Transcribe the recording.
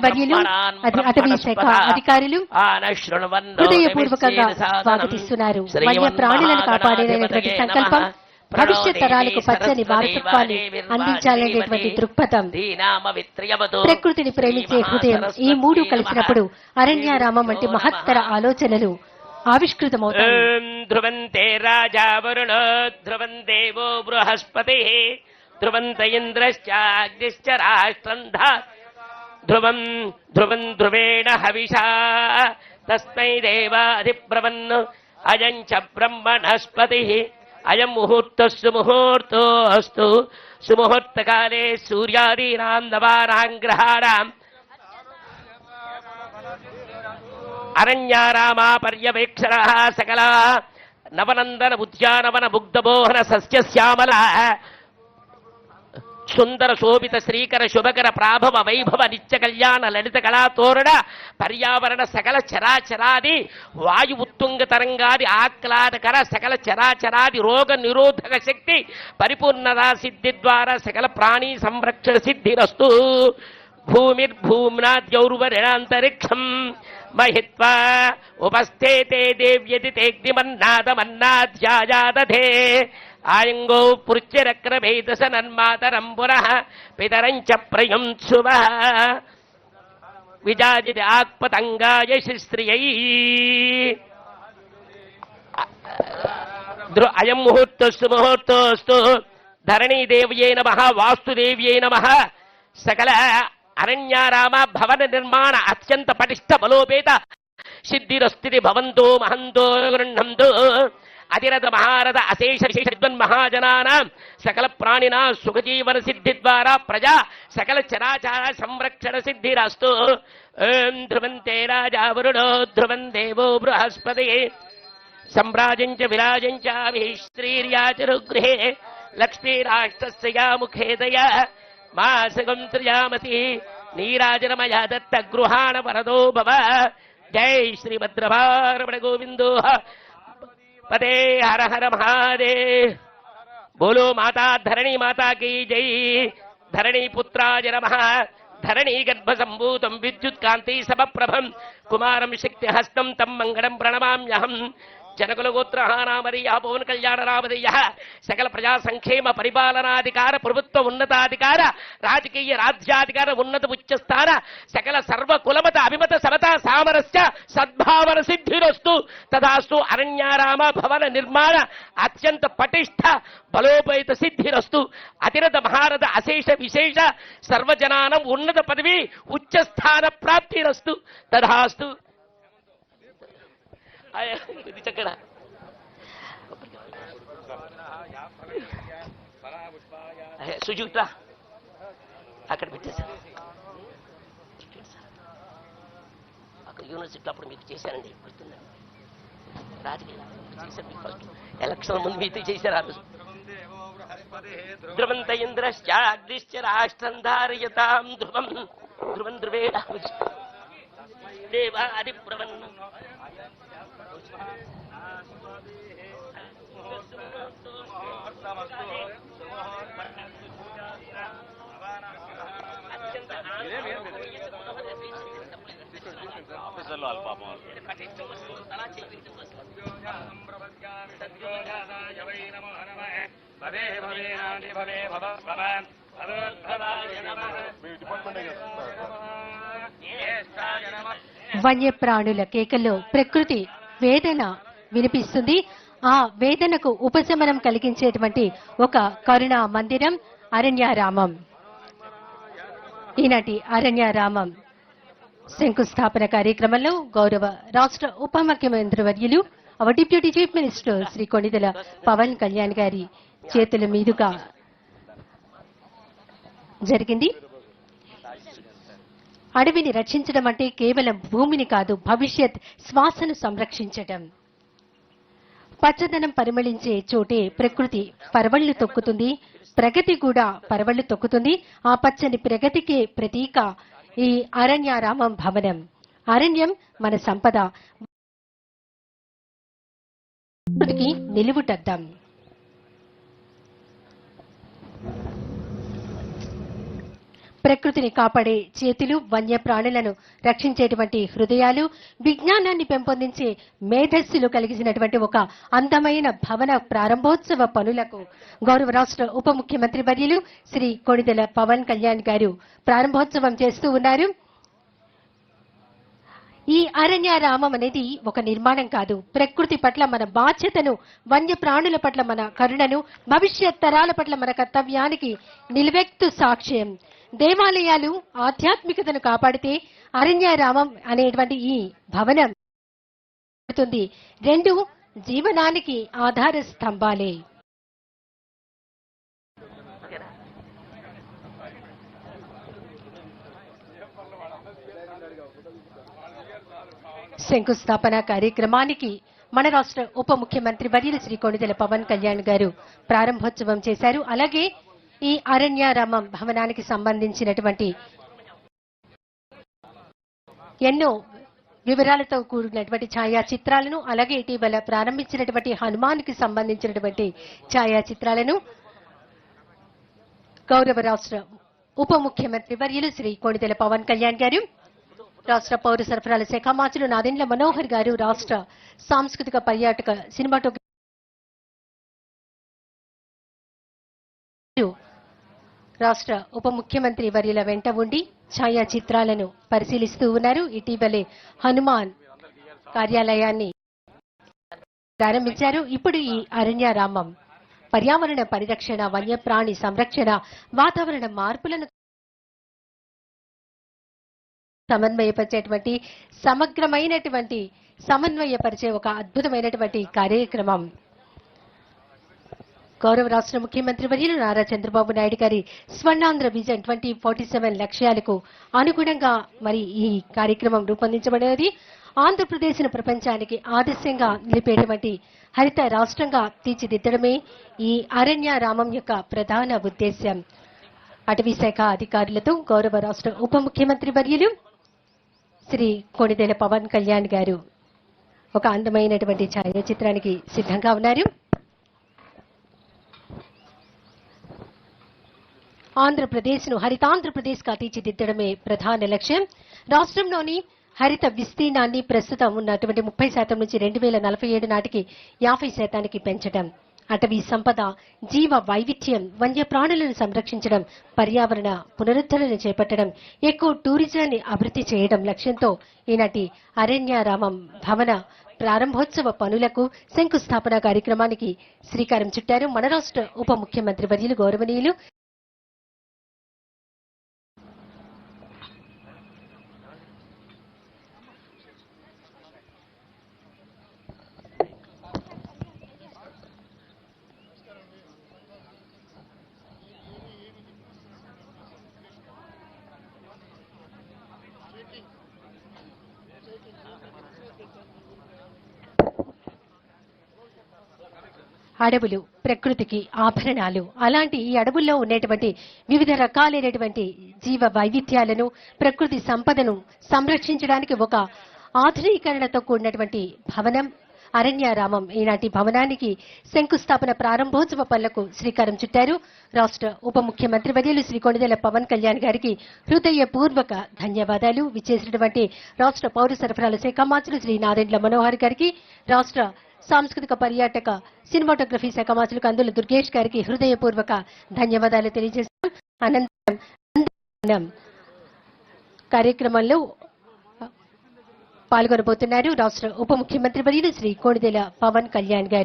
మంత్రి వర్యులు అటవీ శాఖ అధికారులు హృదయపూర్వకంగా స్వాగతిస్తున్నారు. వన్య ప్రాణులను కాపాడేటువంటి సంకల్పం భవిష్యత్ తరాలకు పచ్చని వారసత్వాన్ని అందించాలనేటువంటి దృక్పథం, ప్రకృతిని ప్రేమించే హృదయం, ఈ మూడు కలిసినప్పుడు అరణ్యారామం వంటి మహత్తర ఆలోచనలు ఆవిష్కృతమవుతాయి. ధ్రువంతే రాజా వరుణ ధ్రువం దేవో బృహస్పతి ధ్రువంత ఇంద్రశ్చాగ్నిశ్చ రాష్ట్రంధ ధ్రువం ధ్రువం ధ్రువేణ హవిషా తస్మై దేవాధిబ్రవన్ అయం చ బ్రహ్మణస్పతి అయం ముహూర్తస్సు ముహూర్తోస్తు సుముహూర్తకాలే సూర్యాదీనాం నవానాం గ్రహాణాం అరణ్యారామా పర్యవేక్షణ సకల నవనందన ఉద్యానవన ముగ్ధమోహన సస్యశ్యామల సుందర శోభిత శ్రీకర శుభకర ప్రాభవ వైభవ నిత్య కళ్యాణ లలిత కళాతోరణ పర్యావరణ సకల చరాచరాది వాయు ఉత్తుంగ తరంగాది ఆహ్లాదకర సకల చరాచరాది రోగ నిరోధక శక్తి పరిపూర్ణతా సిద్ధి ద్వారా సకల ప్రాణీ సంరక్షణ సిద్ధిరస్తు. భూమిర్భూమ్నాద్యౌర్వరిణాంతరిక్షం మహిత్వా ఉపస్థేతే దేవ్యతి తేగ్నిమన్నాదమన్నాధ్యాయాదధే ఆయంగో పృచ్యరక్రభేదస నన్మాతరం పునః పితరంచ ప్రయుంశువ విజాజిత ఆక్పతంగాయ శిస్త్రియై. అయం ముహూర్తస్తు ముహూర్తోస్తు ధరణీదేవ్యై నమః వాస్తుదేవ్యై నమః. సకల అరణ్యారామ భవన నిర్మాణ అత్యంత పటిష్ట బలోపేత సిద్ధిరస్థితి భవంతో మహంతో గృహంతో అతిరథ మహారథ అశేష విశేష విద్వన్ మహాజనానాం సకల ప్రాణినా సుఖజీవన సిద్ధి ద్వారా ప్రజా సకల చరాచర సంరక్షణ సిద్ధిరస్తు. ధ్రువంతే రాజా వరుణో ధ్రువం దేవో బృహస్పతి సంరాజంచ విరాజంచ శ్రీర్యాచరుగృహే లక్ష్మీరాష్ట్రస్య ముఖేదయ మాసగం త్రియామతి నీరాజనమయ దత్త గృహాణ వరదో భవ. జై శ్రీభద్రభారమణ గోవిందో పదే హర హర మహాదేవ్. బోలో మాతా ధరణి మాతా కీ జై. ధరణి పుత్రాయ నమః. ధరణి గర్భ సంభూతం విద్యుత్ కాంతి సమప్రభం కుమారం శక్తి హస్తం తం మంగళం ప్రణమామ్యహం. జనకులగోత్రహానామరీయ పవన్ కళ్యాణరామదీయ సకల ప్రజా సంక్షేమ పరిపాలనాధికార ప్రభుత్వ ఉన్నతాధికార రాజకీయ రాజ్యాధికార ఉన్నత ఉచ్చస్థాన సకల సర్వ కులమత అభిమత సమత సామరస్య సద్భావన సిద్ధిరస్తు తదాస్తు. అరణ్యారామ భవన నిర్మాణ అత్యంత పటిష్ట బలోపేత సిద్ధిరస్తు. అతిరథ మహారథ అశేష విశేష సర్వజనానం ఉన్నత పదవి ఉచ్చస్థాన ప్రాప్తిరస్తు తదాస్తు. చక్కడ సుజూత అక్కడ పెట్టేశారు. అక్కడ యూనివర్సిటీ అప్పుడు మీకు చేశారండి, గుర్తుందండి. రాజకీయ చేశారు మీకు ఫస్ట్ ఎలక్షన్ ముందు మీతో చేశారు. ఆ రోజు ధ్రువంత ఇంద్రశ్చాగ్నిశ్చ రాష్ట్రం ధారయతాం ధ్రువం ధ్రువం ధ్రువేణ దేవాదిబ్రవన్ వన్యప్రాణుల కేకల్లో ప్రకృతి వేదన వినిపిస్తుంది. ఆ వేదనకు ఉపశమనం కలిగించేటువంటి ఒక కరుణా మందిరం అరణ్యారామం. ఈనాటి అరణ్యారామం శంకుస్థాపన కార్యక్రమంలో గౌరవ రాష్ట్ర ఉప ముఖ్యమంత్రి వర్యులు our deputy chief minister Shri Konidela Pawan Kalyan గారి చేతుల మీదుగా జరిగింది. అడవిని రక్షించడం అంటే కేవలం భూమిని కాదు, భవిష్యత్ శ్వాసను సంరక్షించడం. పచ్చదనం పరిమళించే చోటే ప్రకృతి పరవళ్లు తొక్కుతుంది, ప్రగతి కూడా పరవళ్లు తొక్కుతుంది. ఆ పచ్చని ప్రగతికే ప్రతీక ఈ అరణ్యారామం భవనం. అరణ్యం మన సంపద, నిలువుటద్దం. ప్రకృతిని కాపాడే చేతులు, వన్యప్రాణులను రక్షించేటువంటి హృదయాలు, విజ్ఞానాన్ని పెంపొందించే మేధస్సులు కలిగినటువంటి ఒక అందమైన భవన ప్రారంభోత్సవ పనులకు గౌరవ రాష్ట్ర ఉప ముఖ్యమంత్రి వర్యులు శ్రీ కొణిదెల పవన్ కళ్యాణ్ గారు ప్రారంభోత్సవం చేస్తూ ఉన్నారు. ఈ అరణ్యారామం అనేది ఒక నిర్మాణం కాదు. ప్రకృతి పట్ల మన బాధ్యతను, వన్యప్రాణుల పట్ల మన కరుణను, భవిష్యత్ తరాల పట్ల మన కర్తవ్యానికి నిలువెత్తు సాక్ష్యం. దేవాలయాలు ఆధ్యాత్మికతను కాపాడితే అరణ్యారామం అనేటువంటి ఈ భవనం రెండు జీవనానికి ఆధార స్తంభాలే. శంకుస్థాపన కార్యక్రమానికి మన రాష్ట్ర ఉప ముఖ్యమంత్రి వర్యులు శ్రీ కొణిదెల పవన్ కళ్యాణ్ గారు ప్రారంభోత్సవం చేశారు. అలాగే ఈ అరణ్యారామం భవనానికి సంబంధించినటువంటి ఎన్నో వివరాలతో కూడినటువంటి ఛాయాచిత్రాలను, అలాగే ఇటీవల ప్రారంభించినటువంటి హనుమాన్కి సంబంధించినటువంటి ఛాయాచిత్రాలను గౌరవ రాష్ట్ర ఉప ముఖ్యమంత్రి వర్యులు శ్రీ కొణిదెల పవన్ కళ్యాణ్ గారు, రాష్ట్ర పౌర సరఫరాల శాఖ మంత్రులు నాదెండ్ల మనోహర్ గారు, రాష్ట్ర సాంస్కృతిక పర్యాటక సినిమాటోగ్రఫీ రాష్ట్ర ఉప ముఖ్యమంత్రి వర్యుల వెంట ఉండి ఛాయాచిత్రాలను పరిశీలిస్తూ ఉన్నారు. ఇటీవలే హనుమాన్ కార్యాలయాన్ని ప్రారంభించారు. ఇప్పుడు ఈ అరణ్యారామం పర్యావరణ పరిరక్షణ, వన్యప్రాణి సంరక్షణ, వాతావరణ మార్పులను సమన్వయపరిచేటువంటి సమగ్రమైనటువంటి సమన్వయపరిచే ఒక అద్భుతమైనటువంటి కార్యక్రమం. గౌరవ రాష్ట్ర ముఖ్యమంత్రి వర్యులు నారా చంద్రబాబు నాయుడు గారి స్వర్ణాంధ్ర విజన్ 2047 లక్ష్యాలకు అనుగుణంగా మరి ఈ కార్యక్రమం రూపొందించబడినది. ఆంధ్రప్రదేశ్ను ప్రపంచానికి ఆదర్శంగా నిలిపేటువంటి హరిత రాష్ట్రంగా తీర్చిదిద్దడమే ఈ అరణ్యారామం యొక్క ప్రధాన ఉద్దేశ్యం. అటవీ శాఖ అధికారులతో గౌరవ రాష్ట్ర ఉప ముఖ్యమంత్రి వర్యులు శ్రీ కొణిదెల పవన్ కళ్యాణ్ గారు ఒక అందమైనటువంటి ఛాయాచిత్రానికి సిద్ధంగా ఉన్నారు. ఆంధ్రప్రదేశ్ను హరితాంధ్రప్రదేశ్గా తీర్చిదిద్దడమే ప్రధాన లక్ష్యం. రాష్ట్రంలోని హరిత విస్తీర్ణాన్ని ప్రస్తుతం ఉన్నటువంటి 30% నుంచి 2047 నాటికి 50% పెంచడం, అటవీ సంపద, జీవ వైవిధ్యం, వన్యప్రాణులను సంరక్షించడం, పర్యావరణ పునరుద్ధరణ చేపట్టడం, ఎక్కువ టూరిజాన్ని అభివృద్ధి చేయడం లక్ష్యంతో ఈనాటి అరణ్యారామం భవన ప్రారంభోత్సవ పనులకు శంకుస్థాపన కార్యక్రమానికి శ్రీకారం చుట్టారు మన రాష్ట్ర ఉప ముఖ్యమంత్రి వర్యులు గౌరవనీయులు అడవులు ప్రకృతికి ఆభరణాలు. అలాంటి ఈ అడవుల్లో ఉండేటువంటి వివిధ రకాలైనటువంటి జీవ వైవిధ్యాలను, ప్రకృతి సంపదను సంరక్షించడానికి ఒక ఆధునీకరణతో కూడినటువంటి భవనం అరణ్యారామం. ఈనాటి భవనానికి శంకుస్థాపన ప్రారంభోత్సవ పనులకు శ్రీకారం చుట్టారు రాష్ట్ర ఉప ముఖ్యమంత్రి వర్యులు శ్రీ కొణిదెల పవన్ కళ్యాణ్ గారికి హృదయపూర్వక ధన్యవాదాలు. విచ్చేసినటువంటి రాష్ట్ర పౌర సరఫరాల శాఖ మంత్రులు శ్రీ నాదెండ్ల మనోహర్ గారికి, రాష్ట్ర సాంస్కృతిక పర్యాటక సినిమాటోగ్రఫీ శాఖ మంత్రులు కందుల దుర్గేష్ గారికి హృదయపూర్వక ధన్యవాదాలు తెలియజేస్తాం. అనంతరం కార్యక్రమంలో పాల్గొనబోతున్నారు రాష్ట్ర ఉప ముఖ్యమంత్రి వర్యులు శ్రీ కొణిదెల పవన్ కళ్యాణ్ గారు.